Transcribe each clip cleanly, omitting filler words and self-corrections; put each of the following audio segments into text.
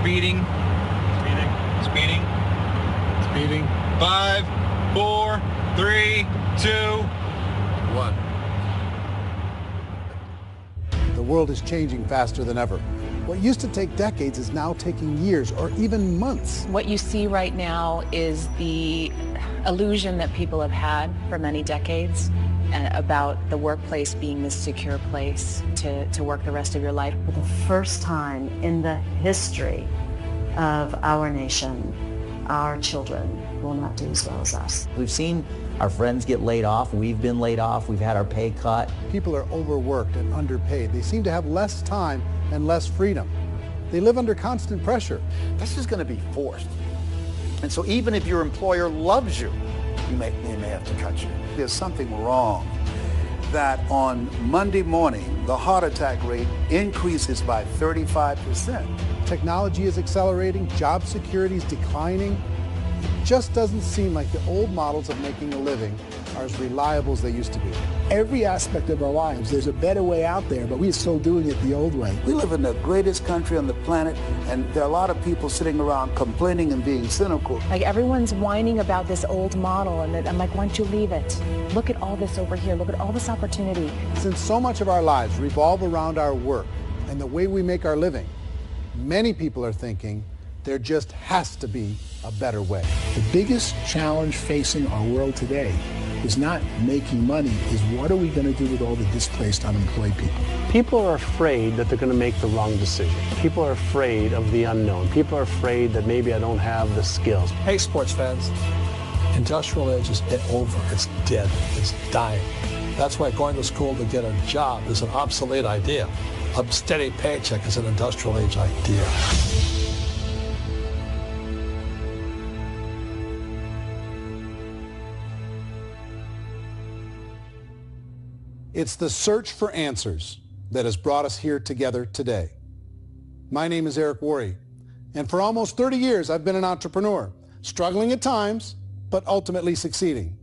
Speeding. Speeding. Speeding. 5, 4, 3, 2, 1. The world is changing faster than ever. What used to take decades is now taking years or even months. What you see right now is the illusion that people have had for many decades about the workplace being this secure place to work the rest of your life. For the first time in the history of our nation, our children will not do as well as us. We've seen our friends get laid off. We've been laid off. We've had our pay cut. People are overworked and underpaid. They seem to have less time and less freedom. They live under constant pressure. This is going to be forced. And so even if your employer loves you, they may have to cut you. There's something wrong that on Monday morning, the heart attack rate increases by 35%. Technology is accelerating, job security is declining. It just doesn't seem like the old models of making a living are as reliable as they used to be. Every aspect of our lives, there's a better way out there, but we're still doing it the old way. We live in the greatest country on the planet, and there are a lot of people sitting around complaining and being cynical. Like everyone's whining about this old model, and I'm like, why don't you leave it? Look at all this over here. Look at all this opportunity. Since so much of our lives revolve around our work and the way we make our living, many people are thinking there just has to be a better way. The biggest challenge facing our world today is not making money, is what are we going to do with all the displaced, unemployed people? People are afraid that they're going to make the wrong decision. People are afraid of the unknown. People are afraid that maybe I don't have the skills. Hey, sports fans, industrial age is over. It's dead. It's dying. That's why going to school to get a job is an obsolete idea. A steady paycheck is an industrial age idea. It's the search for answers that has brought us here together today. My name is Eric Worre, and for almost 30 years I've been an entrepreneur, struggling at times, but ultimately succeeding.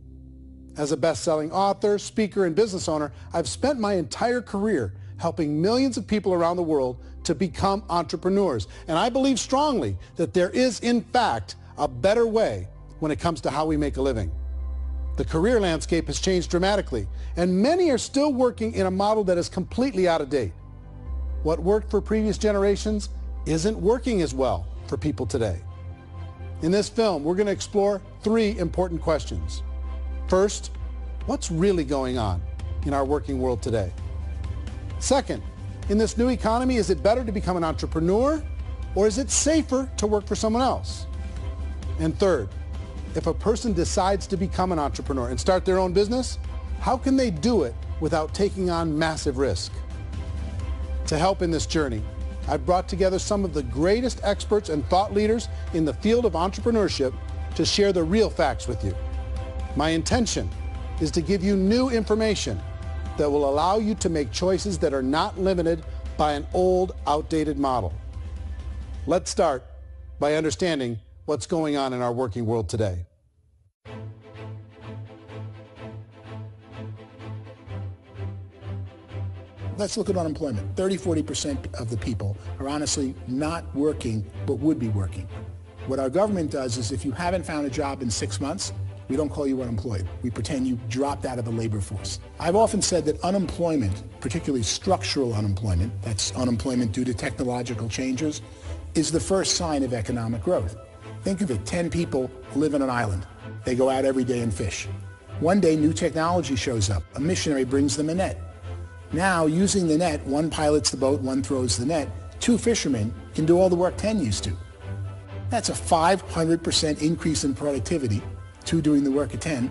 As a best-selling author, speaker, and business owner, I've spent my entire career helping millions of people around the world to become entrepreneurs. And I believe strongly that there is, in fact, a better way when it comes to how we make a living. The career landscape has changed dramatically, and many are still working in a model that is completely out of date. What worked for previous generations isn't working as well for people today. In this film, we're going to explore 3 important questions. First, what's really going on in our working world today? Second, in this new economy, is it better to become an entrepreneur, or is it safer to work for someone else? And third, if a person decides to become an entrepreneur and start their own business, how can they do it without taking on massive risk? To help in this journey, I've brought together some of the greatest experts and thought leaders in the field of entrepreneurship to share the real facts with you. My intention is to give you new information that will allow you to make choices that are not limited by an old, outdated model. Let's start by understanding what's going on in our working world today. Let's look at unemployment. 30–40% of the people are honestly not working, but would be working. What our government does is if you haven't found a job in 6 months, we don't call you unemployed. We pretend you dropped out of the labor force. I've often said that unemployment, particularly structural unemployment, that's unemployment due to technological changes, is the first sign of economic growth. Think of it, 10 people live on an island. They go out every day and fish. One day, new technology shows up. A missionary brings them a net. Now, using the net, one pilots the boat, one throws the net. 2 fishermen can do all the work 10 used to. That's a 500% increase in productivity, 2 doing the work of 10,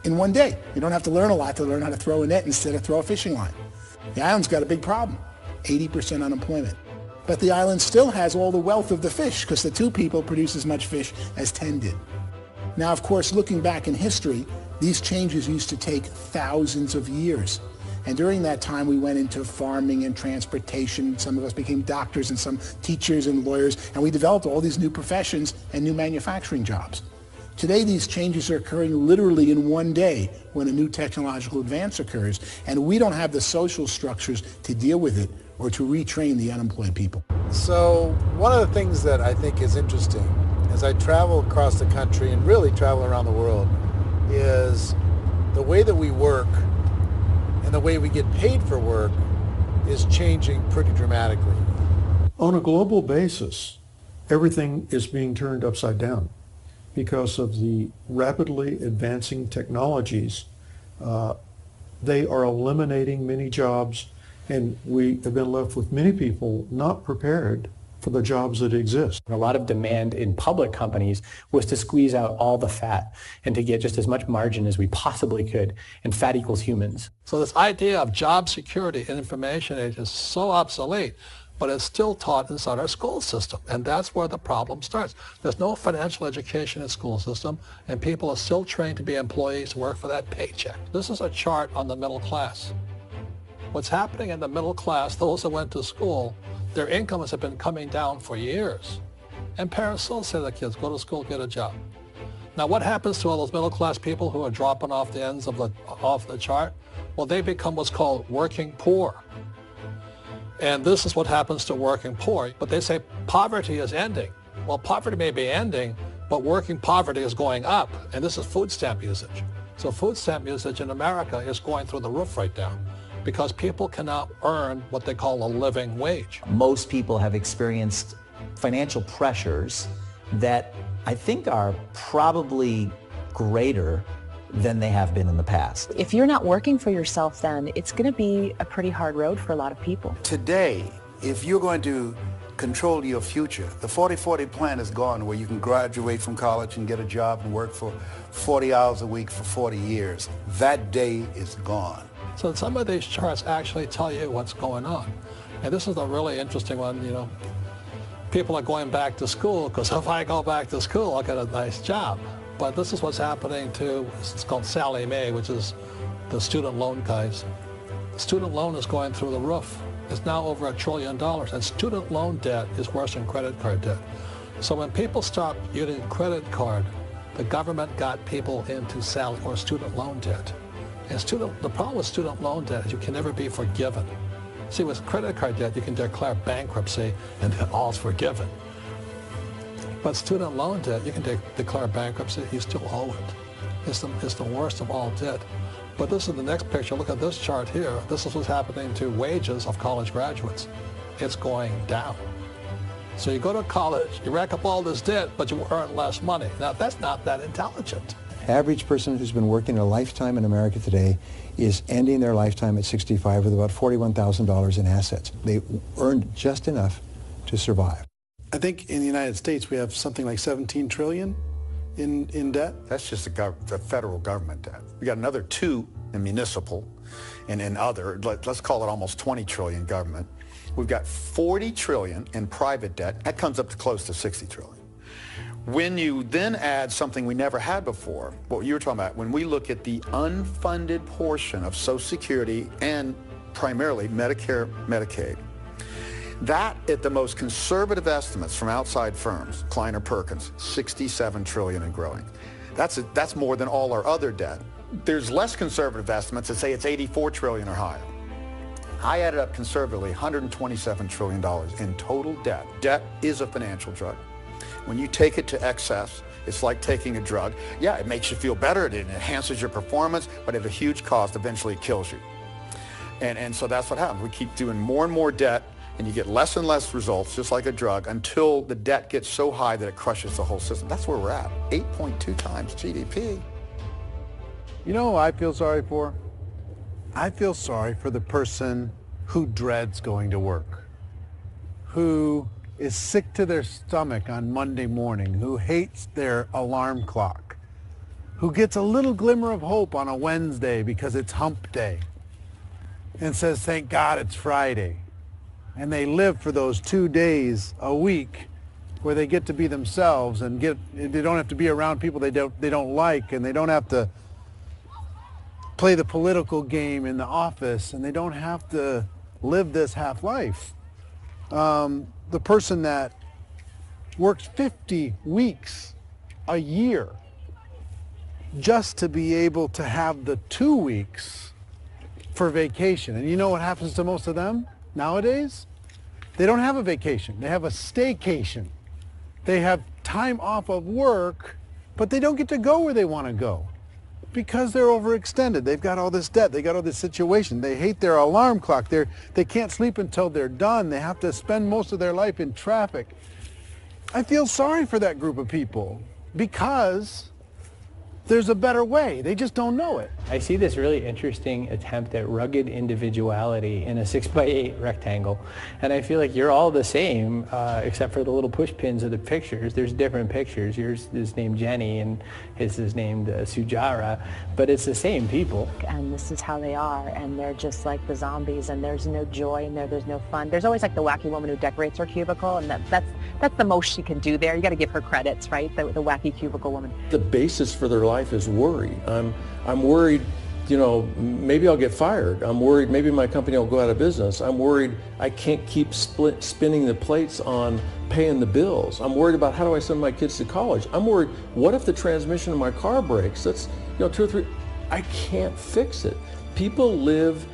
in one day. You don't have to learn a lot to learn how to throw a net instead of throw a fishing line. The island's got a big problem, 80% unemployment. But the island still has all the wealth of the fish because the 2 people produce as much fish as 10 did. Now, of course, looking back in history, these changes used to take thousands of years. And during that time, we went into farming and transportation. Some of us became doctors and some teachers and lawyers, and we developed all these new professions and new manufacturing jobs. Today, these changes are occurring literally in one day when a new technological advance occurs, and we don't have the social structures to deal with it or to retrain the unemployed people. So one of the things that I think is interesting as I travel across the country and really travel around the world is the way that we work and the way we get paid for work is changing pretty dramatically. On a global basis, everything is being turned upside down because of the rapidly advancing technologies. They are eliminating many jobs, and we have been left with many people not prepared for the jobs that exist. A lot of demand in public companies was to squeeze out all the fat and to get just as much margin as we possibly could, and fat equals humans. So this idea of job security and information age is so obsolete, but it's still taught inside our school system, and that's where the problem starts. There's no financial education in the school system, and people are still trained to be employees who work for that paycheck. This is a chart on the middle class. What's happening in the middle class, those that went to school, their incomes have been coming down for years. And parents still say to their kids, go to school, get a job. Now what happens to all those middle class people who are dropping off the ends of the chart? Well, they become what's called working poor. And this is what happens to working poor. But they say poverty is ending. Well, poverty may be ending, but working poverty is going up. And this is food stamp usage. So food stamp usage in America is going through the roof right now, because people cannot earn what they call a living wage. Most people have experienced financial pressures that I think are probably greater than they have been in the past. If you're not working for yourself, then it's going to be a pretty hard road for a lot of people. Today, if you're going to control your future, the 40-40 plan is gone, where you can graduate from college and get a job and work for 40 hours a week for 40 years. That day is gone. So some of these charts actually tell you what's going on. And this is a really interesting one, you know. People are going back to school because if I go back to school, I'll get a nice job. But this is what's happening to, it's called Sallie Mae, which is the student loan guys. The student loan is going through the roof. It's now over $1 trillion, and student loan debt is worse than credit card debt. So when people stopped using credit card, the government got people into student loan debt. And the problem with student loan debt is you can never be forgiven. See, with credit card debt, you can declare bankruptcy and then all's forgiven. But student loan debt, you can declare bankruptcy, you still owe it. It's the worst of all debt. But this is the next picture. Look at this chart here. This is what's happening to wages of college graduates. It's going down. So you go to college, you rack up all this debt, but you earn less money. Now, that's not that intelligent. Average person who's been working a lifetime in America today is ending their lifetime at 65 with about $41,000 in assets. They earned just enough to survive. I think in the United States we have something like 17 trillion in debt. That's just the federal government debt. We got another 2 in municipal and in other, let's call it almost 20 trillion government. We've got 40 trillion in private debt. That comes up to close to 60 trillion. When you then add something we never had before, what you were talking about, when we look at the unfunded portion of Social Security and primarily Medicare, Medicaid, that at the most conservative estimates from outside firms, Kleiner Perkins, 67 trillion and growing. That's more than all our other debt. There's less conservative estimates that say it's 84 trillion or higher. I added up conservatively $127 trillion in total debt. Debt is a financial drug. When you take it to excess, it's like taking a drug. Yeah, it makes you feel better, it enhances your performance, but at a huge cost, eventually it kills you. And so that's what happens. We keep doing more and more debt, and you get less and less results, just like a drug, until the debt gets so high that it crushes the whole system. That's where we're at, 8.2 times GDP. You know who I feel sorry for? I feel sorry for the person who dreads going to work, who is sick to their stomach on Monday morning, who hates their alarm clock, who gets a little glimmer of hope on a Wednesday because it's hump day and says, thank God it's Friday. And they live for those 2 days a week where they get to be themselves and they don't have to be around people they don't like, and they don't have to play the political game in the office, and they don't have to live this half life. The person that works 50 weeks a year just to be able to have the 2 weeks for vacation. And you know what happens to most of them nowadays? They don't have a vacation. They have a staycation. They have time off of work, but they don't get to go where they want to go because they're overextended. They've got all this debt. They got all this situation. They hate their alarm clock. They can't sleep until they're done. They have to spend most of their life in traffic. I feel sorry for that group of people because there's a better way. They just don't know it. I see this really interesting attempt at rugged individuality in a 6x8 rectangle. And I feel like you're all the same, except for the little push pins of the pictures. There's different pictures. Yours is named Jenny and his is named Sujara, but it's the same people. And this is how they are, and they're just like the zombies, and there's no joy in there, there's no fun. There's always like the wacky woman who decorates her cubicle, and that's the most she can do there. You got to give her credits, right? The wacky cubicle woman. The basis for their life is worry. I'm worried, you know, maybe I'll get fired. I'm worried maybe my company will go out of business. I'm worried I can't keep spinning the plates on paying the bills. I'm worried about how do I send my kids to college. I'm worried, what if the transmission of my car breaks? That's, you know, 2 or 3, I can't fix it. People live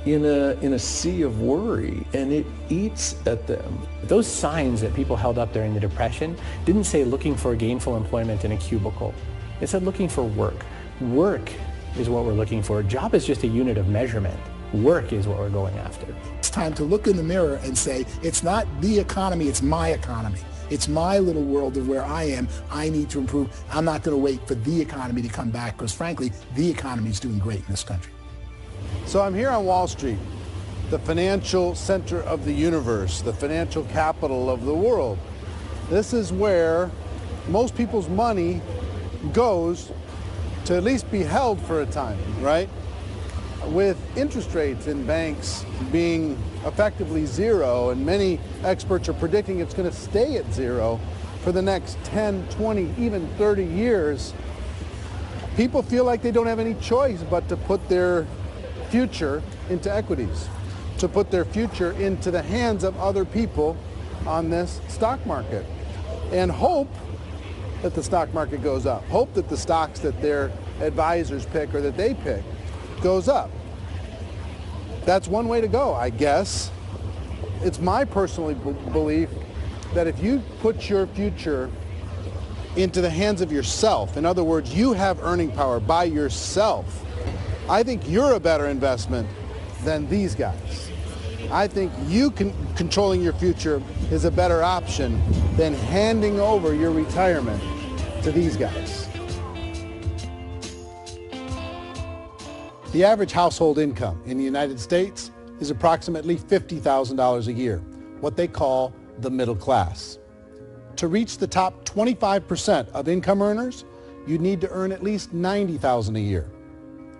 in a sea of worry, and it eats at them. Those signs that people held up during the Depression didn't say looking for gainful employment in a cubicle. It said looking for work. Work is what we're looking for. Job is just a unit of measurement. Work is what we're going after. It's time to look in the mirror and say, it's not the economy, it's my economy. It's my little world of where I am. I need to improve. I'm not going to wait for the economy to come back because, frankly, the economy is doing great in this country. So I'm here on Wall Street, the financial center of the universe, the financial capital of the world. This is where most people's money goes to at least be held for a time, right? With interest rates in banks being effectively zero, and many experts are predicting it's going to stay at zero for the next 10, 20, even 30 years, people feel like they don't have any choice but to put their future into equities, to put their future into the hands of other people on this stock market, and hope that the stock market goes up, hope that the stocks that their advisors pick or that they pick goes up. That's one way to go, I guess. It's my personal belief that if you put your future into the hands of yourself, in other words, you have earning power by yourself, I think you're a better investment than these guys. I think controlling your future is a better option than handing over your retirement to these guys. The average household income in the United States is approximately $50,000 a year, what they call the middle class. To reach the top 25% of income earners, you'd need to earn at least $90,000 a year.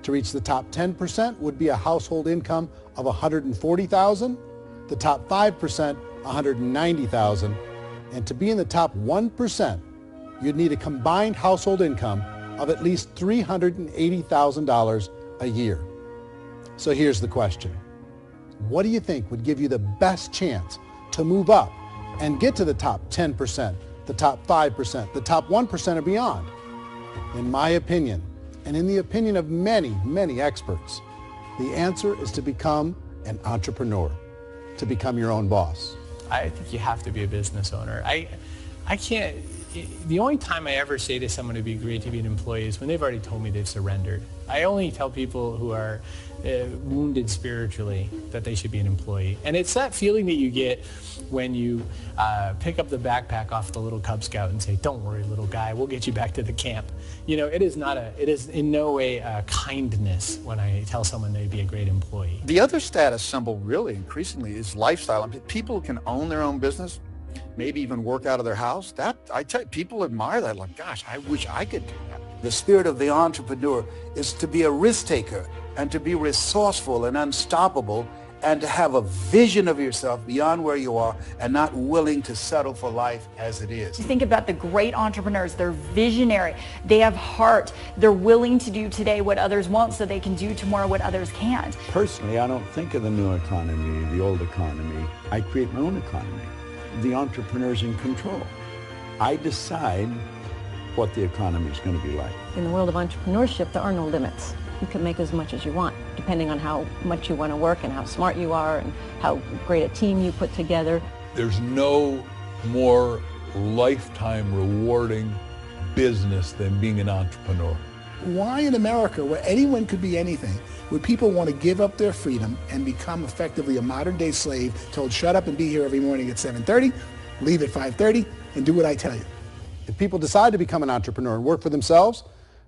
To reach the top 10% would be a household income of $140,000, the top 5%, $190,000, and to be in the top 1%, you'd need a combined household income of at least $380,000 a year. So here's the question. What do you think would give you the best chance to move up and get to the top 10%, the top 5%, the top 1% or beyond? In my opinion, and in the opinion of many, many experts, the answer is to become an entrepreneur, to become your own boss. I think you have to be a business owner. I can't, the only time I ever say to someone it'd be great to be an employee is when they've already told me they've surrendered. I only tell people who are wounded spiritually that they should be an employee. And it's that feeling that you get when you pick up the backpack off the little Cub Scout and say, don't worry, little guy, we'll get you back to the camp. You know, it is in no way a kindness when I tell someone they'd be a great employee. The other status symbol really increasingly is lifestyle. I mean, people who can own their own business, maybe even work out of their house, that, I tell you, people admire that. Like, gosh, I wish I could do that. The spirit of the entrepreneur is to be a risk taker and to be resourceful and unstoppable and to have a vision of yourself beyond where you are and not willing to settle for life as it is. You think about the great entrepreneurs, they're visionary, they have heart, they're willing to do today what others won't so they can do tomorrow what others can't. Personally, I don't think of the new economy, the old economy. I create my own economy. The entrepreneur's in control. I decide what the economy is going to be like. In the world of entrepreneurship, there are no limits. You can make as much as you want. depending on how much you want to work and how smart you are and how great a team you put together. There's no more lifetime rewarding business than being an entrepreneur. Why in America, where anyone could be anything, would people want to give up their freedom and become effectively a modern-day slave, told shut up and be here every morning at 7:30, leave at 5:30, and do what I tell you? If people decide to become an entrepreneur and work for themselves,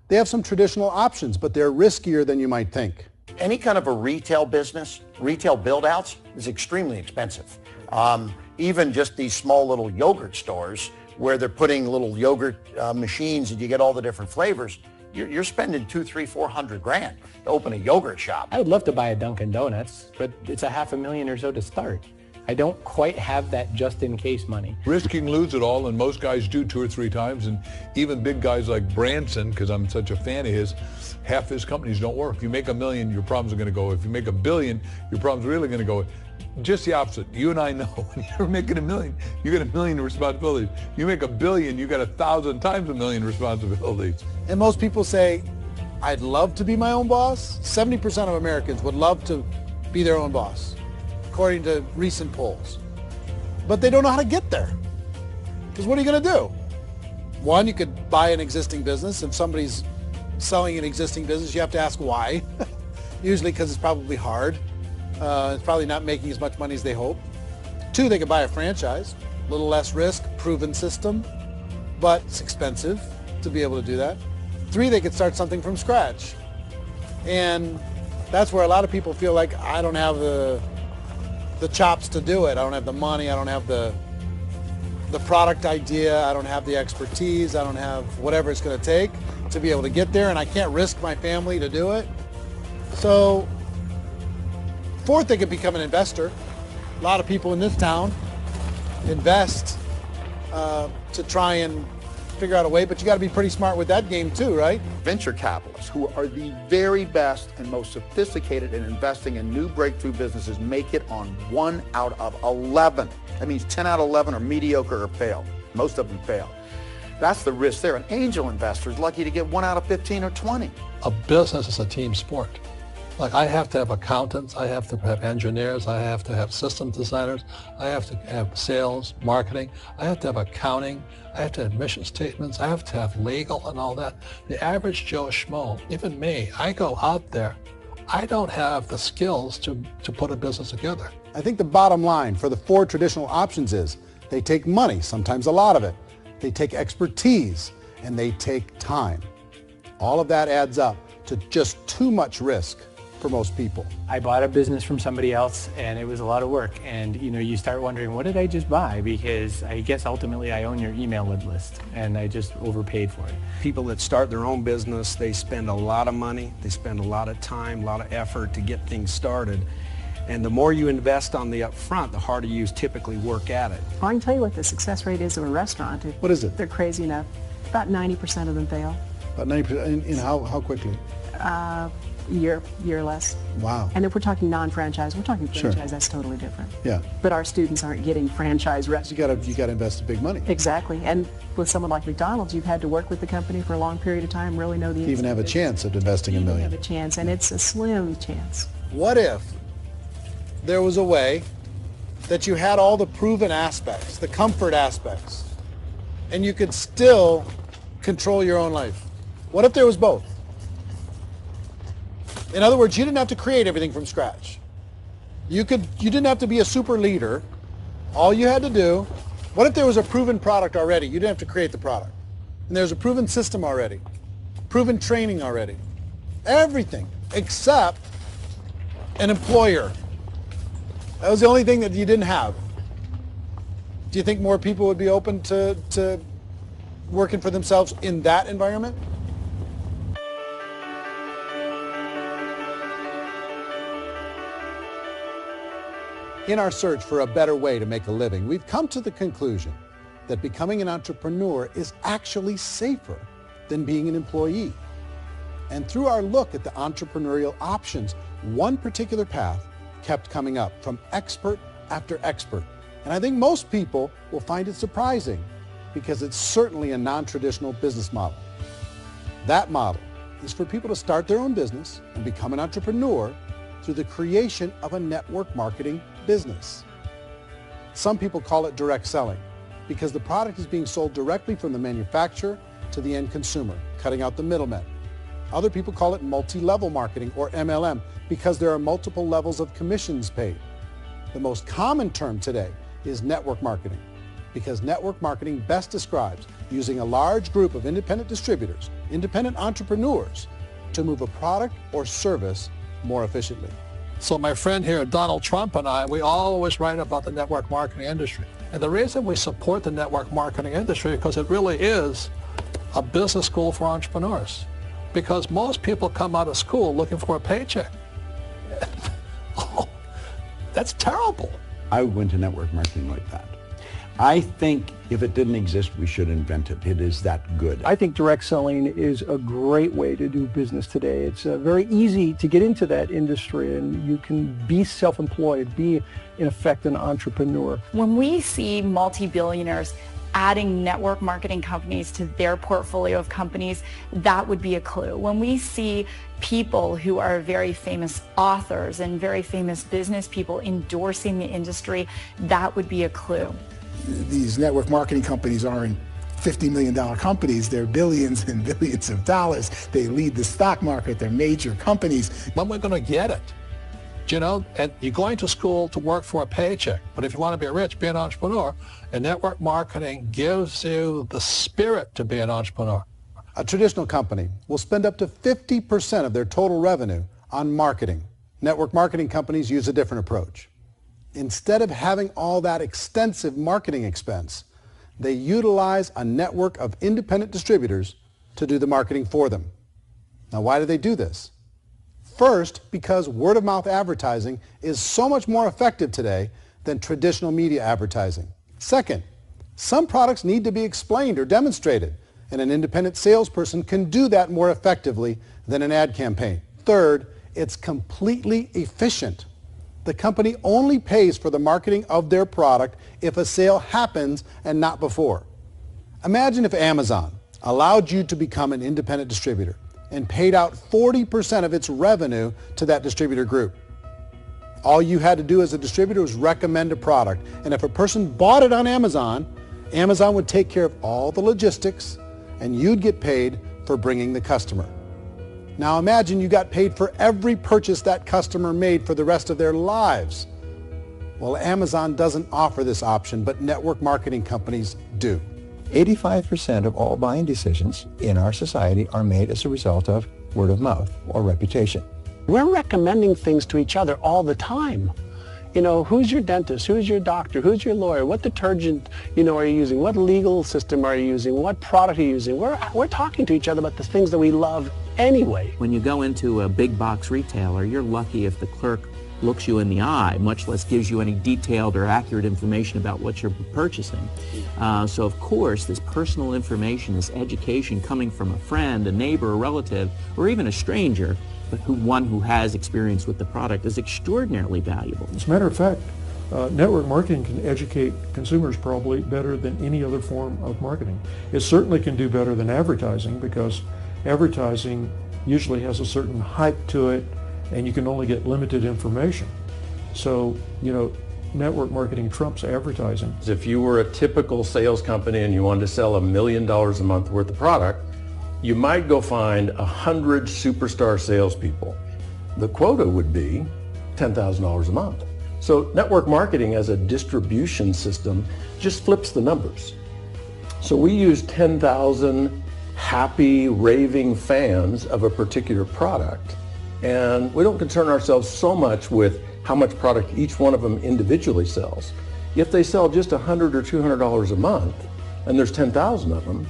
they have some traditional options, but they're riskier than you might think. Any kind of a retail business, retail build-outs, is extremely expensive. Even just these small little yogurt stores where they're putting little yogurt machines and you get all the different flavors, you're spending $200,000, $300,000, $400,000 to open a yogurt shop. I would love to buy a Dunkin' Donuts, but it's $500,000 or so to start. I don't quite have that just-in-case money. Risking lose it all, and most guys do 2 or 3 times, and even big guys like Branson, because I'm such a fan of his, half his companies don't work. If you make $1 million, your problems are going to go. If you make $1 billion, your problems are really going to go. Just the opposite. You and I know when you're making $1 million, you get $1 million responsibilities. You make $1 billion, you got 1,000 times $1 million responsibilities. And most people say, I'd love to be my own boss. 70% of Americans would love to be their own boss, according to recent polls. But they don't know how to get there. Because what are you going to do? One, you could buy an existing business. If somebody's selling an existing business, you have to ask why. Usually because it's probably hard. It's probably not making as much money as they hope. 2, they could buy a franchise. A little less risk, proven system, but it's expensive to be able to do that. 3, they could start something from scratch. And that's where a lot of people feel like, I don't have the chops to do it. I don't have the money. I don't have the product idea. I don't have the expertise. I don't have whatever it's going to take to be able to get there, and I can't risk my family to do it. So 4th, they could become an investor. A lot of people in this town invest to try and figure out a way, but you got to be pretty smart with that game too, right? Venture capitalists, who are the very best and most sophisticated in investing in new breakthrough businesses, make it on 1 out of 11. That means 10 out of 11 are mediocre or fail. Most of them fail. That's the risk there. An angel investor is lucky to get 1 out of 15 or 20. A business is a team sport. Like, I have to have accountants, I have to have engineers, I have to have system designers, I have to have sales, marketing, I have to have accounting, I have to have mission statements, I have to have legal and all that. The average Joe Schmo, even me, I go out there, I don't have the skills to put a business together. I think the bottom line for the 4 traditional options is they take money, sometimes a lot of it. They take expertise, and they take time. All of that adds up to just too much risk for most people. I bought a business from somebody else, and it was a lot of work. And you start wondering, what did I just buy? Because I guess ultimately I own your email list, and I just overpaid for it. People that start their own business, they spend a lot of money, they spend a lot of time, a lot of effort to get things started. And the more you invest on the upfront, the harder you typically work at it. I can tell you what the success rate is of a restaurant. What is it? They're crazy enough. About 90% of them fail. About 90%, in how quickly? Year less. Wow. And if we're talking non-franchise, we're talking franchise, Sure. That's totally different. Yeah. But our students aren't getting franchise restaurants. You got to invest big money. Exactly. And with someone like McDonald's, you've had to work with the company for a long period of time, really know the You even have a chance at investing $1 million. You have a chance, and it's a slim chance. What if there was a way that you had all the proven aspects, the comfort aspects, and you could still control your own life? What if there was both? In other words, you didn't have to create everything from scratch. You didn't have to be a super leader. All you had to do, what if there was a proven product already? You didn't have to create the product. And there's a proven system already, proven training already. Everything except an employer. That was the only thing that you didn't have. Do you think more people would be open to working for themselves in that environment? In our search for a better way to make a living, we've come to the conclusion that becoming an entrepreneur is actually safer than being an employee. And through our look at the entrepreneurial options, one particular path kept coming up from expert after expert. And I think most people will find it surprising because it's certainly a non-traditional business model. That model is for people to start their own business and become an entrepreneur through the creation of a network marketing business. Some people call it direct selling because the product is being sold directly from the manufacturer to the end consumer, cutting out the middlemen. Other people call it multi-level marketing, or MLM, because there are multiple levels of commissions paid. The most common term today is network marketing, because network marketing best describes using a large group of independent distributors, independent entrepreneurs, to move a product or service more efficiently. So my friend here, Donald Trump, and I, we always write about the network marketing industry. And the reason we support the network marketing industry is because it really is a business school for entrepreneurs. Because most people come out of school looking for a paycheck. Oh, that's terrible. I went to network marketing like that. I think if it didn't exist, we should invent it. It is that good. I think direct selling is a great way to do business today. It's very easy to get into that industry, and you can be self-employed, be, in effect, an entrepreneur. When we see multi-billionaires adding network marketing companies to their portfolio of companies, that would be a clue. When we see people who are very famous authors and very famous business people endorsing the industry, that would be a clue. These network marketing companies aren't $50 million companies. They're billions and billions of dollars. They lead the stock market. They're major companies. When we're going to get it? You know, and you're going to school to work for a paycheck. But if you want to be rich, be an entrepreneur. And network marketing gives you the spirit to be an entrepreneur. A traditional company will spend up to 50% of their total revenue on marketing. Network marketing companies use a different approach. Instead of having all that extensive marketing expense, they utilize a network of independent distributors to do the marketing for them. Now, why do they do this? First, because word-of-mouth advertising is so much more effective today than traditional media advertising. Second, some products need to be explained or demonstrated, and an independent salesperson can do that more effectively than an ad campaign. Third, it's completely efficient. The company only pays for the marketing of their product if a sale happens and not before. Imagine if Amazon allowed you to become an independent distributor and paid out 40% of its revenue to that distributor group. All you had to do as a distributor was recommend a product, and if a person bought it on Amazon, Amazon would take care of all the logistics, and you'd get paid for bringing the customer. Now imagine you got paid for every purchase that customer made for the rest of their lives. Well, Amazon doesn't offer this option, but network marketing companies do. 85% of all buying decisions in our society are made as a result of word of mouth or reputation. We're recommending things to each other all the time. You know, who's your dentist? Who's your doctor? Who's your lawyer? What detergent, are you using? What legal system are you using? What product are you using? We're talking to each other about the things that we love anyway. When you go into a big box retailer, you're lucky if the clerk looks you in the eye, much less gives you any detailed or accurate information about what you're purchasing. So of course, this personal information, this education coming from a friend, a neighbor, a relative, or even a stranger, but one who has experience with the product is extraordinarily valuable. As a matter of fact, network marketing can educate consumers probably better than any other form of marketing. It certainly can do better than advertising, because advertising usually has a certain hype to it, and you can only get limited information. So, network marketing trumps advertising. If you were a typical sales company and you wanted to sell $1 million a month worth of product, you might go find 100 superstar salespeople. The quota would be $10,000 a month. So network marketing as a distribution system just flips the numbers. So we use 10,000 happy, raving fans of a particular product, and we don't concern ourselves so much with how much product each one of them individually sells. If they sell just $100 or $200 a month, and there's 10,000 of them,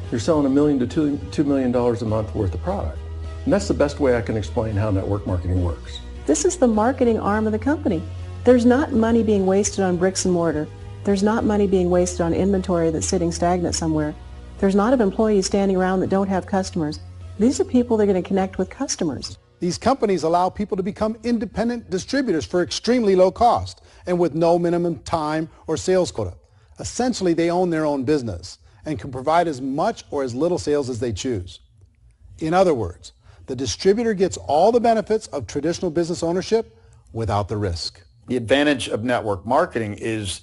you're selling $1 million to $2 million a month worth of product. And that's the best way I can explain how network marketing works. This is the marketing arm of the company. There's not money being wasted on bricks and mortar. There's not money being wasted on inventory that's sitting stagnant somewhere. There's not of employees standing around that don't have customers. These are people that are going to connect with customers. These companies allow people to become independent distributors for extremely low cost and with no minimum time or sales quota. Essentially, they own their own business and can provide as much or as little sales as they choose. In other words, The distributor gets all the benefits of traditional business ownership without the risk. The advantage of network marketing is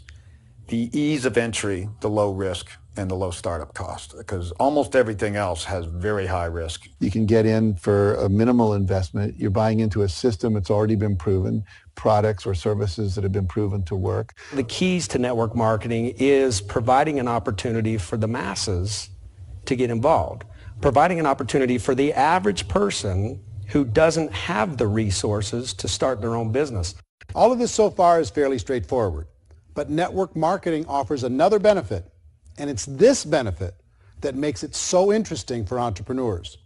the ease of entry, the low risk, and the low startup cost, because almost everything else has very high risk. You can get in for a minimal investment. You're buying into a system that's already been proven, products or services that have been proven to work. The keys to network marketing is providing an opportunity for the masses to get involved, providing an opportunity for the average person who doesn't have the resources to start their own business. All of this so far is fairly straightforward, but network marketing offers another benefit, and it's this benefit that makes it so interesting for entrepreneurs.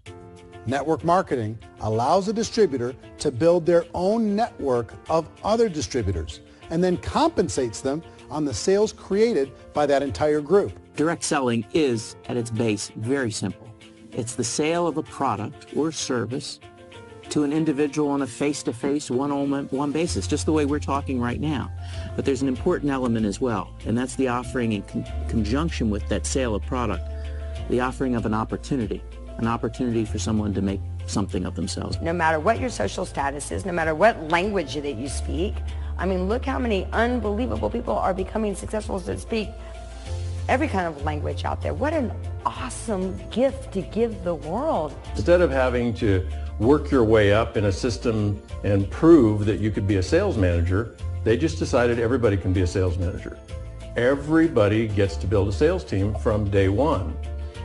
Network marketing allows a distributor to build their own network of other distributors and then compensates them on the sales created by that entire group. Direct selling is, at its base, very simple. It's the sale of a product or service to an individual on a face-to-face, one-on-one basis, just the way we're talking right now. But there's an important element as well, and that's the offering in conjunction with that sale of product, the offering of an opportunity for someone to make something of themselves. No matter what your social status is, no matter what language that you speak, I mean, look how many unbelievable people are becoming successful to speak every kind of language out there. What an awesome gift to give the world. Instead of having to work your way up in a system and prove that you could be a sales manager, they just decided everybody can be a sales manager. Everybody gets to build a sales team from day one.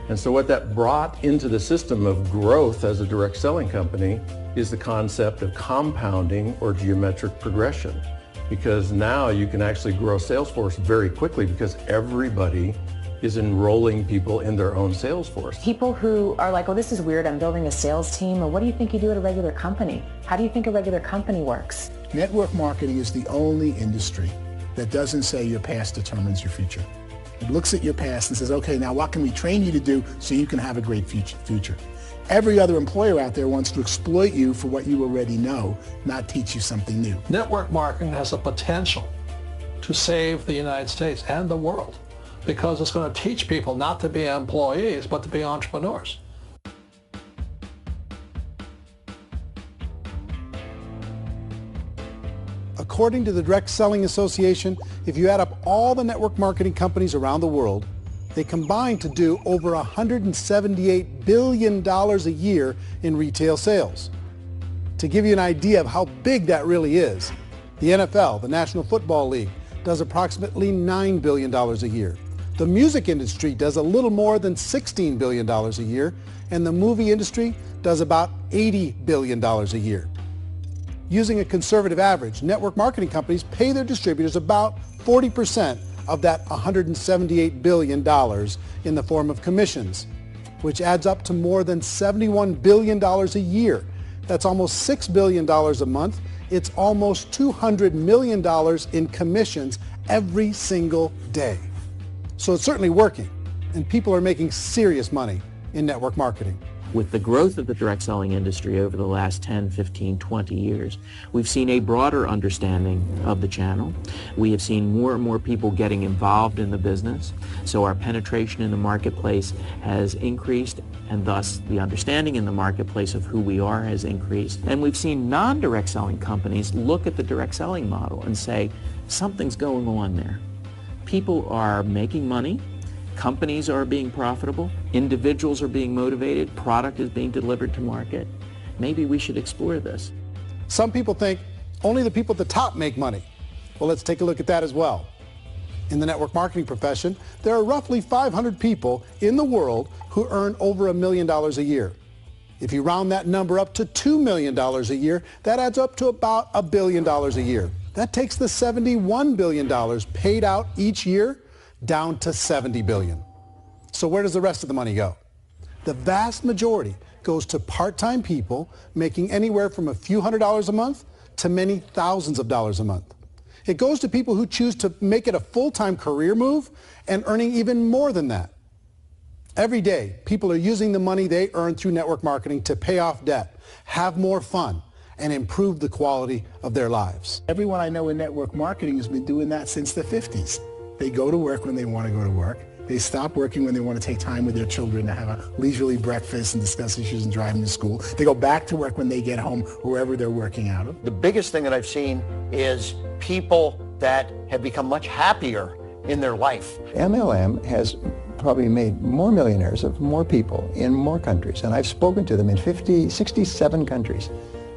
And so what that brought into the system of growth as a direct selling company is the concept of compounding or geometric progression. Because now you can actually grow a sales force very quickly because everybody is enrolling people in their own sales force. People who are like, oh, this is weird, I'm building a sales team, or what do you think you do at a regular company? How do you think a regular company works? Network marketing is the only industry that doesn't say your past determines your future. It looks at your past and says, okay, now what can we train you to do so you can have a great future? Every other employer out there wants to exploit you for what you already know, not teach you something new. Network marketing has the potential to save the United States and the world because it's going to teach people not to be employees, but to be entrepreneurs. According to the Direct Selling Association, if you add up all the network marketing companies around the world, they combine to do over $178 billion a year in retail sales. To give you an idea of how big that really is, the NFL, the National Football League, does approximately $9 billion a year. The music industry does a little more than $16 billion a year, and the movie industry does about $80 billion a year. Using a conservative average, network marketing companies pay their distributors about 40% of that $178 billion in the form of commissions, which adds up to more than $71 billion a year. That's almost $6 billion a month. It's almost $200 million in commissions every single day. So it's certainly working, and people are making serious money in network marketing. With the growth of the direct selling industry over the last 10, 15, 20 years, we've seen a broader understanding of the channel. We have seen more and more people getting involved in the business, so our penetration in the marketplace has increased, and thus the understanding in the marketplace of who we are has increased. And we've seen non-direct selling companies look at the direct selling model and say, something's going on there. People are making money. Companies are being profitable, individuals are being motivated, product is being delivered to market. Maybe we should explore this. Some people think only the people at the top make money. Well, let's take a look at that as well. In the network marketing profession, there are roughly 500 people in the world who earn over $1 million a year. If you round that number up to $2 million a year, that adds up to about $1 billion a year. That takes the $71 billion paid out each year down to $70 billion. So where does the rest of the money go? The vast majority goes to part-time people making anywhere from a few $100s a month to many thousands of dollars a month. It goes to people who choose to make it a full-time career move and earning even more than that. Every day, people are using the money they earn through network marketing to pay off debt, have more fun, and improve the quality of their lives. Everyone I know in network marketing has been doing that since the 50s. They go to work when they want to go to work, They stop working when they want to take time with their children to have a leisurely breakfast and discuss issues and driving to school. They go back to work when they get home, wherever they're working out of. The biggest thing that I've seen is people that have become much happier in their life. MLM has probably made more millionaires of more people in more countries, and I've spoken to them in 67 countries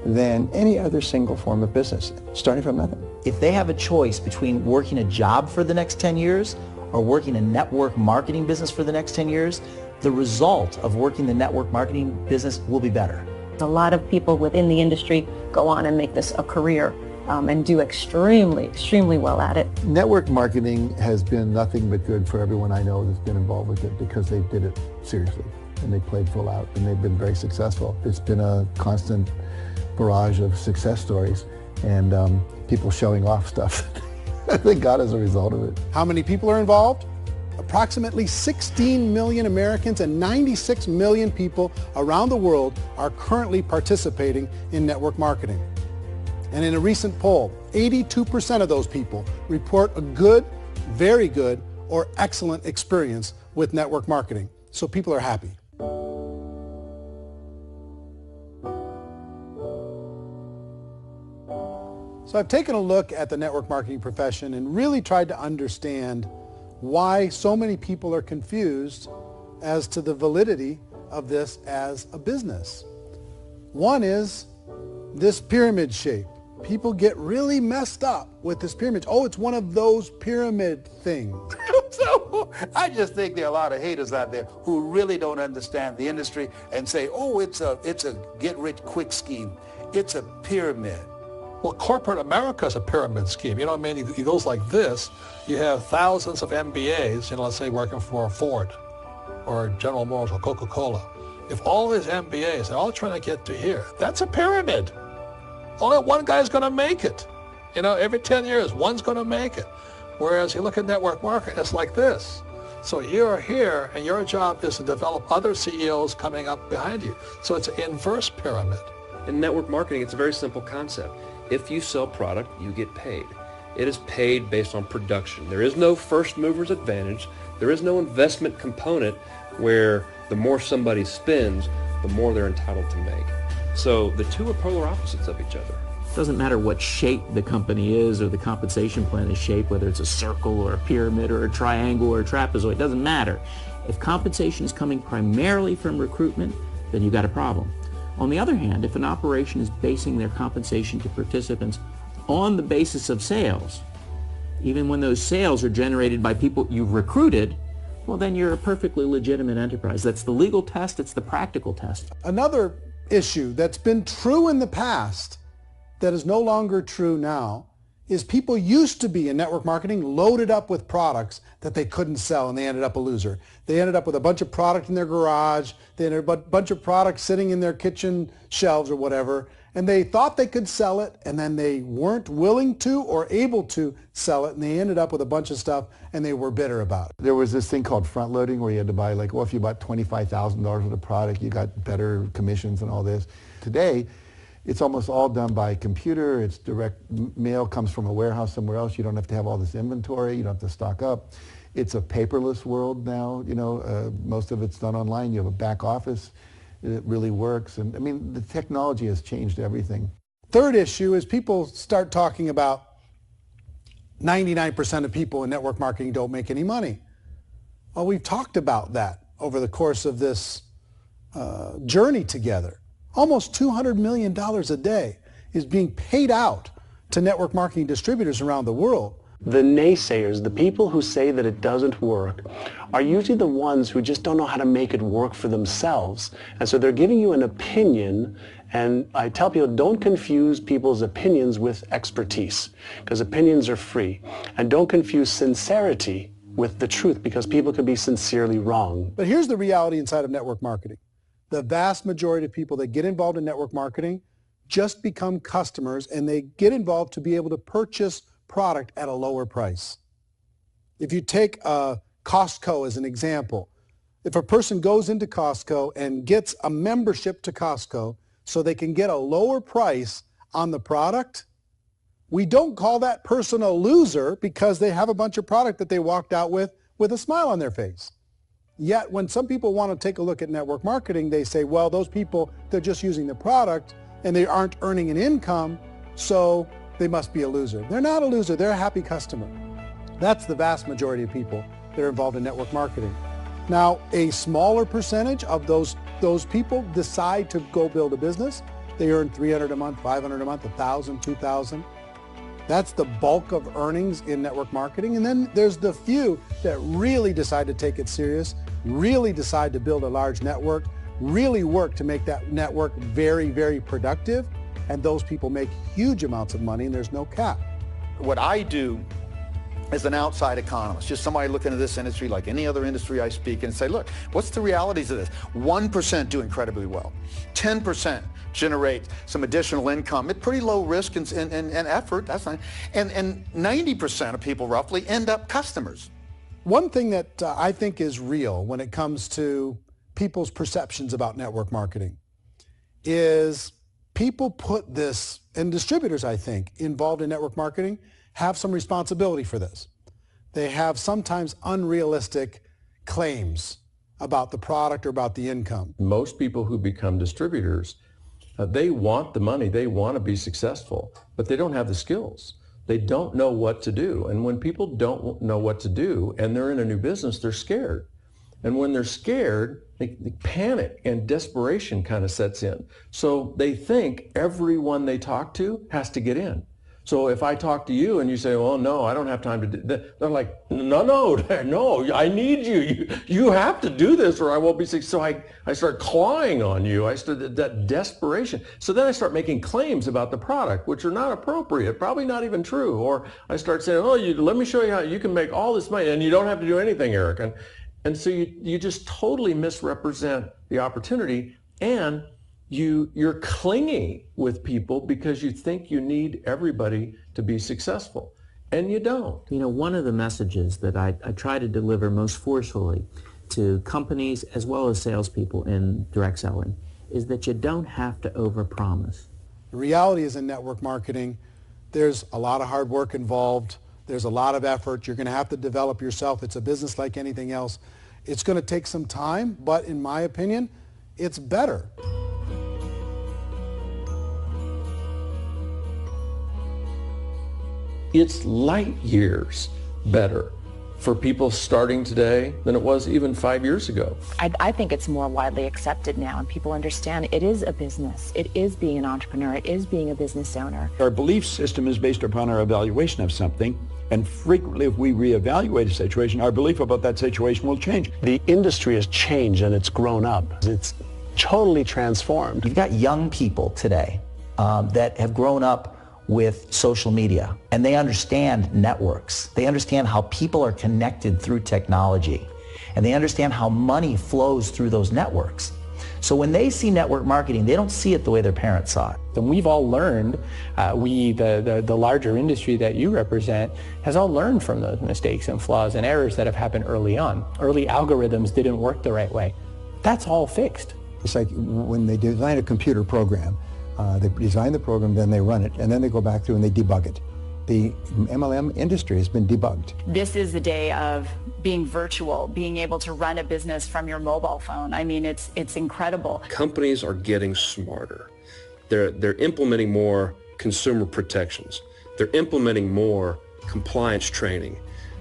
than any other single form of business, starting from nothing. If they have a choice between working a job for the next 10 years or working a network marketing business for the next 10 years, the result of working the network marketing business will be better. A lot of people within the industry go on and make this a career and do extremely well at it. Network marketing has been nothing but good for everyone I know that's been involved with it because they did it seriously and they played full out and they've been very successful. It's been a constant barrage of success stories and people showing off stuff that they got as a result of it. How many people are involved? Approximately 16 million Americans and 96 million people around the world are currently participating in network marketing. And in a recent poll, 82% of those people report a good, very good, or excellent experience with network marketing. So people are happy. So I've taken a look at the network marketing profession and really tried to understand why so many people are confused as to the validity of this as a business. One is this pyramid shape. People get really messed up with this pyramid. Oh, it's one of those pyramid things. So I just think there are a lot of haters out there who really don't understand the industry and say, oh, it's a get-rich-quick scheme. It's a pyramid. Well, corporate America is a pyramid scheme. You know what I mean? It goes like this. You have thousands of MBAs, let's say working for Ford or General Motors or Coca-Cola. If all these MBAs, they're all trying to get to here, that's a pyramid. Only one guy's going to make it. Every 10 years, one's going to make it. Whereas you look at network marketing, it's like this. So you're here, and your job is to develop other CEOs coming up behind you. So it's an inverse pyramid. In network marketing, it's a very simple concept. If you sell product, you get paid. It is paid based on production. There is no first mover's advantage. There is no investment component where the more somebody spends, the more they're entitled to make. So the two are polar opposites of each other. It doesn't matter what shape the company is or the compensation plan is shaped, whether it's a circle or a pyramid or a triangle or a trapezoid, it doesn't matter. If compensation is coming primarily from recruitment, then you've got a problem. On the other hand, if an operation is basing their compensation to participants on the basis of sales, even when those sales are generated by people you've recruited, well, then you're a perfectly legitimate enterprise. That's the legal test. It's the practical test. Another issue that's been true in the past that is no longer true now is people used to be in network marketing loaded up with products that they couldn't sell and they ended up a loser. They ended up with a bunch of product in their garage, they ended up with a bunch of products sitting in their kitchen shelves or whatever, and they thought they could sell it and then they weren't willing to or able to sell it and they ended up with a bunch of stuff and they were bitter about it. There was this thing called front loading where you had to buy if you bought $25,000 worth of product, you got better commissions and all this. Today, it's almost all done by computer. It's direct mail comes from a warehouse somewhere else. You don't have to have all this inventory. You don't have to stock up. It's a paperless world now. Most of it's done online. You have a back office. It really works. And I mean, the technology has changed everything. Third issue is people start talking about 99% of people in network marketing don't make any money. Well, we've talked about that over the course of this journey together. Almost $200 million a day is being paid out to network marketing distributors around the world. The naysayers, the people who say that it doesn't work, are usually the ones who just don't know how to make it work for themselves. And so they're giving you an opinion, and I tell people, don't confuse people's opinions with expertise, because opinions are free. And don't confuse sincerity with the truth, because people can be sincerely wrong. But here's the reality inside of network marketing. The vast majority of people that get involved in network marketing just become customers, and they get involved to be able to purchase product at a lower price. If you take Costco as an example, if a person goes into Costco and gets a membership to Costco so they can get a lower price on the product, we don't call that person a loser because they have a bunch of product that they walked out with with a smile on their face. Yet when some people want to take a look at network marketing, they say, well, those people, they're just using the product and they aren't earning an income, so they must be a loser. They're not a loser, they're a happy customer. That's the vast majority of people that are involved in network marketing. Now, a smaller percentage of those people decide to go build a business. They earn $300 a month, $500 a month, $1,000, $2,000. That's the bulk of earnings in network marketing. And then there's the few that really decide to take it serious, really decide to build a large network, really work to make that network very, very productive. And those people make huge amounts of money and there's no cap. What I do as an outside economist, just somebody looking at this industry like any other industry I speak and say, look, what's the realities of this? 1% do incredibly well. 10% generate some additional income at pretty low risk and effort. That's not, and 90% of people roughly end up customers. One thing that I think is real when it comes to people's perceptions about network marketing is people put this, and distributors, I think, involved in network marketing have some responsibility for this. They have sometimes unrealistic claims about the product or about the income. Most people who become distributors, they want the money, they want to be successful, but they don't have the skills. They don't know what to do. And when people don't know what to do and they're in a new business, they're scared. And when they're scared, they panic and desperation kind of sets in. So they think everyone they talk to has to get in. So if I talk to you and you say, well, no, I don't have time to do that, they're like, no, I need you. You have to do this or I won't be successful. So I start clawing on you. I start that desperation. So then I start making claims about the product, which are not appropriate, probably not even true. Or I start saying, oh, let me show you how you can make all this money and you don't have to do anything, Eric. And so you just totally misrepresent the opportunity, and you're clingy with people because you think you need everybody to be successful, and you don't. You know, one of the messages that I try to deliver most forcefully to companies as well as salespeople in direct selling is that you don't have to overpromise. The reality is in network marketing, there's a lot of hard work involved. There's a lot of effort. You're going to have to develop yourself. It's a business like anything else. It's going to take some time, but in my opinion, it's better. It's light years better for people starting today than it was even 5 years ago. I think it's more widely accepted now, and people understand it is a business. It is being an entrepreneur. It is being a business owner. Our belief system is based upon our evaluation of something, and frequently if we reevaluate a situation, our belief about that situation will change. The industry has changed and it's grown up. It's totally transformed. You've got young people today that have grown up with social media, and they understand networks. They understand how people are connected through technology, and they understand how money flows through those networks. So when they see network marketing, they don't see it the way their parents saw it. And we've all learned, the larger industry that you represent, has all learned from those mistakes and flaws and errors that have happened early on. Early algorithms didn't work the right way. That's all fixed. It's like when they design a computer program, they design the program, then they run it, and then they go back through and they debug it. The MLM industry has been debugged. This is the day of being virtual, being able to run a business from your mobile phone. I mean, it's incredible. Companies are getting smarter. They're implementing more consumer protections. They're implementing more compliance training.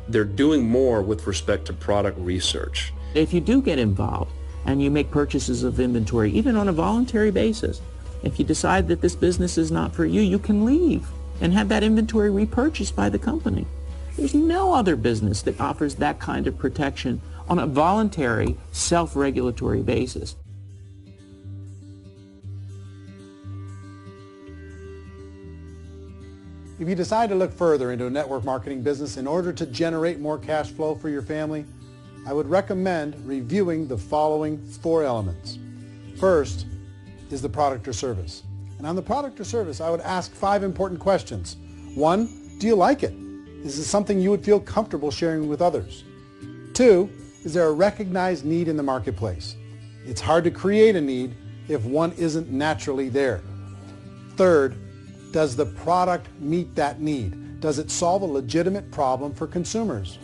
They're doing more with respect to product research. If you do get involved and you make purchases of inventory, even on a voluntary basis, if you decide that this business is not for you, you can leave and have that inventory repurchased by the company. There's no other business that offers that kind of protection on a voluntary, self-regulatory basis. If you decide to look further into a network marketing business in order to generate more cash flow for your family, I would recommend reviewing the following 4 elements. First is the product or service. And on the product or service, I would ask 5 important questions. 1, do you like it? Is it something you would feel comfortable sharing with others? 2, is there a recognized need in the marketplace? It's hard to create a need if one isn't naturally there. 3rd, does the product meet that need? Does it solve a legitimate problem for consumers?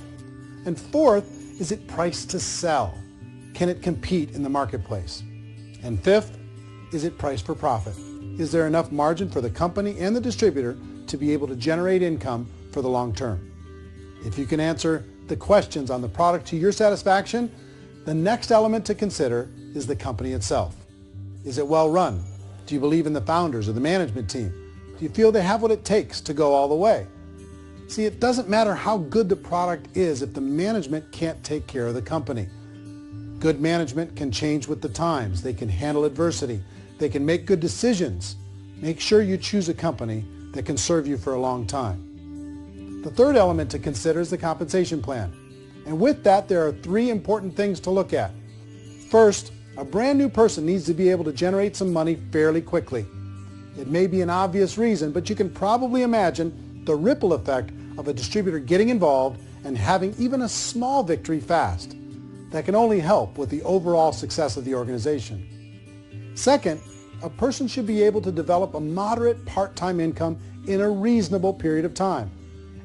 And 4th, is it priced to sell? Can it compete in the marketplace? And fifth, is it priced for profit? Is there enough margin for the company and the distributor to be able to generate income for the long term? If you can answer the questions on the product to your satisfaction, the next element to consider is the company itself. Is it well run? Do you believe in the founders or the management team? Do you feel they have what it takes to go all the way? See, it doesn't matter how good the product is if the management can't take care of the company. Good management can change with the times. They can handle adversity. They can make good decisions. Make sure you choose a company that can serve you for a long time. The third element to consider is the compensation plan. And with that, there are 3 important things to look at. First, a brand new person needs to be able to generate some money fairly quickly. It may be an obvious reason, but you can probably imagine the ripple effect of a distributor getting involved and having even a small victory fast. That can only help with the overall success of the organization. Second, a person should be able to develop a moderate part-time income in a reasonable period of time.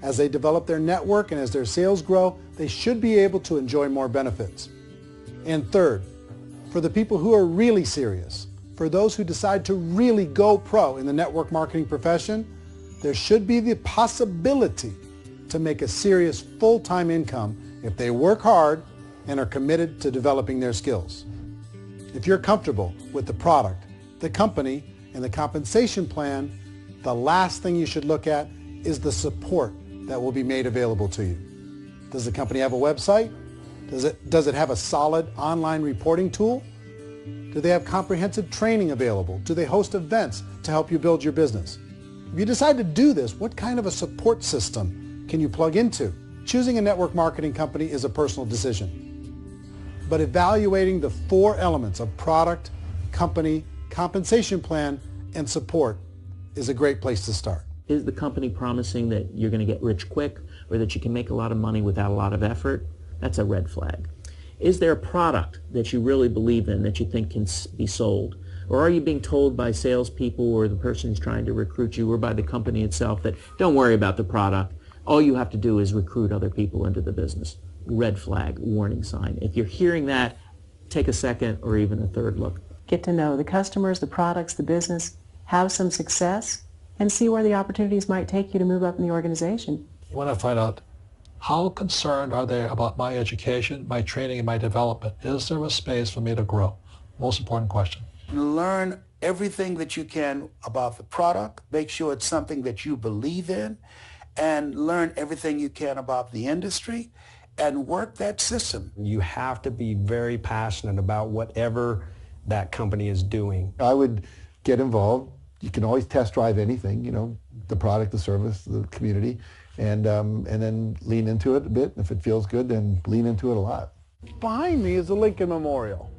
As they develop their network and as their sales grow, they should be able to enjoy more benefits. And third, for the people who are really serious, for those who decide to really go pro in the network marketing profession, there should be the possibility to make a serious full-time income if they work hard and are committed to developing their skills. If you're comfortable with the product, the company, and the compensation plan, the last thing you should look at is the support that will be made available to you. Does the company have a website? Does it have a solid online reporting tool? Do they have comprehensive training available? Do they host events to help you build your business? If you decide to do this, what kind of a support system can you plug into? Choosing a network marketing company is a personal decision. But evaluating the 4 elements of product, company, compensation plan, and support is a great place to start. Is the company promising that you're going to get rich quick or that you can make a lot of money without a lot of effort? That's a red flag. Is there a product that you really believe in that you think can be sold? Or are you being told by salespeople or the person who's trying to recruit you or by the company itself that don't worry about the product, all you have to do is recruit other people into the business? Red flag, warning sign. If you're hearing that, take a second or even a third look. Get to know the customers, the products, the business, have some success, and see where the opportunities might take you to move up in the organization. You want to find out how concerned are they about my education, my training, and my development? Is there a space for me to grow? Most important question. Learn everything that you can about the product. Make sure it's something that you believe in, and learn everything you can about the industry and work that system. You have to be very passionate about whatever that company is doing. I would get involved. You can always test drive anything, you know, the product, the service, the community, and then lean into it a bit. If it feels good, then lean into it a lot. Behind me is the Lincoln Memorial.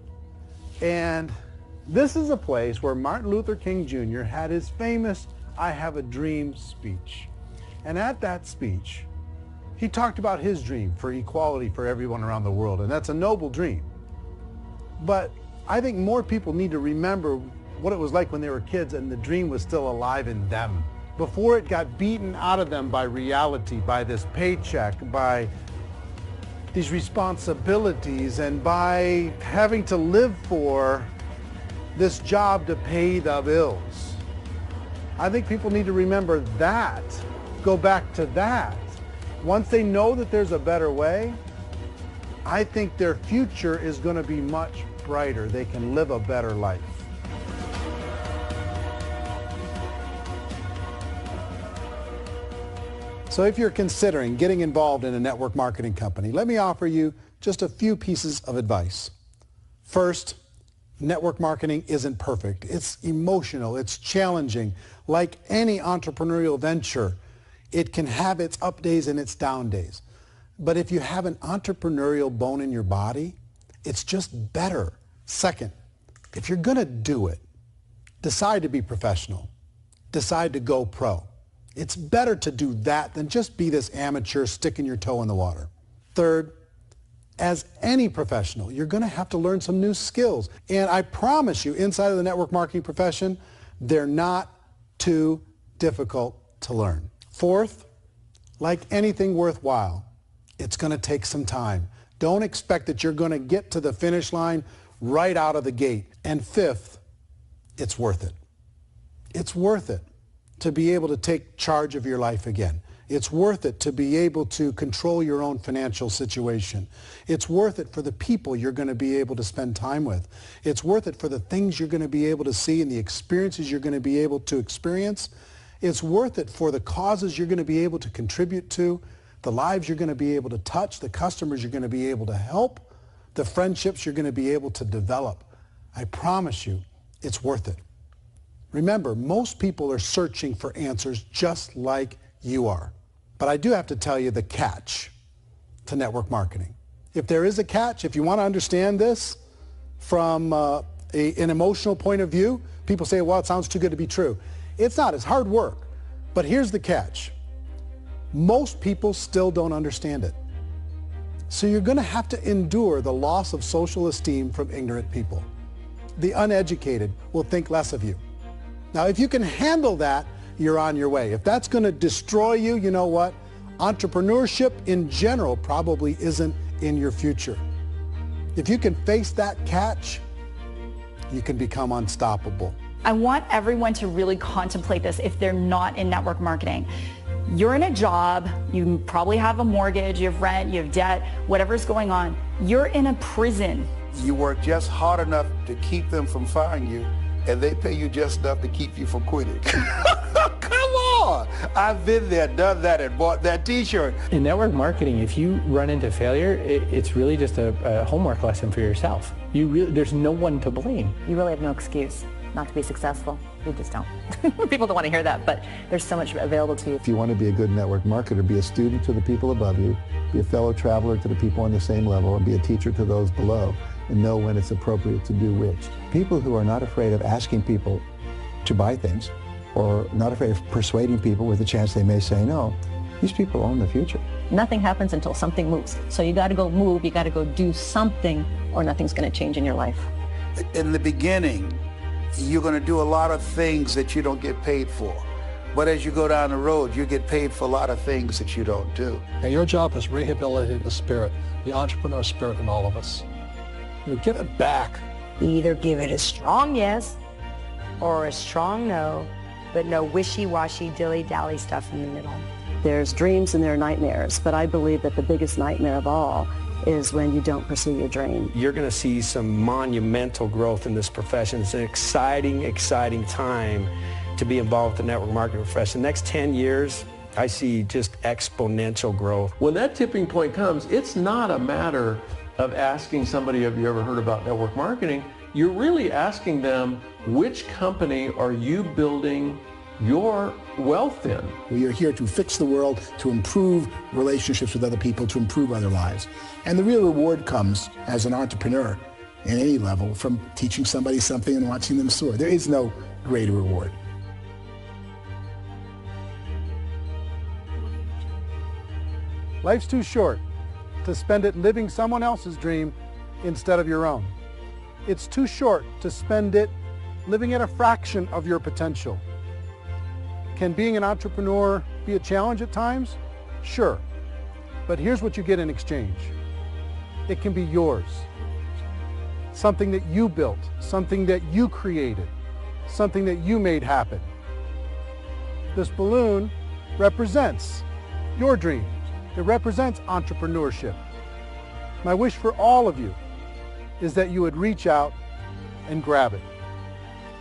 And this is a place where Martin Luther King Jr. had his famous "I Have a Dream" speech. And at that speech, he talked about his dream for equality for everyone around the world, and that's a noble dream. But I think more people need to remember what it was like when they were kids and the dream was still alive in them, before it got beaten out of them by reality, by this paycheck, by these responsibilities, and by having to live for this job to pay the bills. I think people need to remember that, go back to that. Once they know that there's a better way, I think their future is going to be much brighter. They can live a better life. So if you're considering getting involved in a network marketing company, let me offer you just a few pieces of advice. First, network marketing isn't perfect. It's emotional, it's challenging. Like any entrepreneurial venture, it can have its up days and its down days. But if you have an entrepreneurial bone in your body, it's just better. Second, if you're going to do it, decide to be professional. Decide to go pro. It's better to do that than just be this amateur sticking your toe in the water. Third, as any professional, you're going to have to learn some new skills. And I promise you, inside of the network marketing profession, they're not too difficult to learn. Fourth, like anything worthwhile, it's going to take some time. Don't expect that you're going to get to the finish line right out of the gate. And fifth, it's worth it. It's worth it to be able to take charge of your life again. It's worth it to be able to control your own financial situation. It's worth it for the people you're going to be able to spend time with. It's worth it for the things you're going to be able to see and the experiences you're going to be able to experience. It's worth it for the causes you're going to be able to contribute to, the lives you're going to be able to touch, the customers you're going to be able to help, the friendships you're going to be able to develop. I promise you, it's worth it. Remember, most people are searching for answers just like you are. But I do have to tell you the catch to network marketing. If there is a catch, if you want to understand this from an emotional point of view, people say, well, it sounds too good to be true. It's not. It's hard work. But here's the catch. Most people still don't understand it. So you're going to have to endure the loss of social esteem from ignorant people. The uneducated will think less of you. Now, if you can handle that, you're on your way. If that's going to destroy you, you know what? Entrepreneurship in general probably isn't in your future. If you can face that catch, you can become unstoppable. I want everyone to really contemplate this if they're not in network marketing. You're in a job, you probably have a mortgage, you have rent, you have debt, whatever's going on. You're in a prison. You work just hard enough to keep them from firing you, and they pay you just enough to keep you from quitting. Come on! I've been there, done that, and bought that t-shirt. In network marketing, if you run into failure, it's really just a homework lesson for yourself. There's no one to blame. You really have no excuse not to be successful. You just don't. People don't want to hear that, but there's so much available to you. If you want to be a good network marketer, be a student to the people above you, be a fellow traveler to the people on the same level, and be a teacher to those below, and know when it's appropriate to do which. People who are not afraid of asking people to buy things, or not afraid of persuading people with a chance they may say no, these people own the future. Nothing happens until something moves. So you got to go move, you got to go do something, or nothing's going to change in your life. In the beginning, you're going to do a lot of things that you don't get paid for. But as you go down the road, you get paid for a lot of things that you don't do. And your job is rehabilitating the spirit, the entrepreneur spirit in all of us. You give it back. Either give it a strong yes or a strong no, but no wishy-washy, dilly-dally stuff in the middle. There's dreams and there are nightmares, but I believe that the biggest nightmare of all is when you don't pursue your dream. You're going to see some monumental growth in this profession. It's an exciting, exciting time to be involved with the network marketing profession. The next 10 years, I see just exponential growth. When that tipping point comes, it's not a matter of asking somebody, have you ever heard about network marketing? You're really asking them, which company are you building your wealth in? We are here to fix the world, to improve relationships with other people, to improve other lives. And the real reward comes as an entrepreneur at any level from teaching somebody something and watching them soar. There is no greater reward. Life's too short to spend it living someone else's dream instead of your own. It's too short to spend it living at a fraction of your potential. Can being an entrepreneur be a challenge at times? Sure. But here's what you get in exchange. It can be yours. Something that you built, something that you created, something that you made happen. This balloon represents your dream. It represents entrepreneurship. My wish for all of you is that you would reach out and grab it.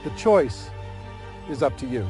The choice is up to you.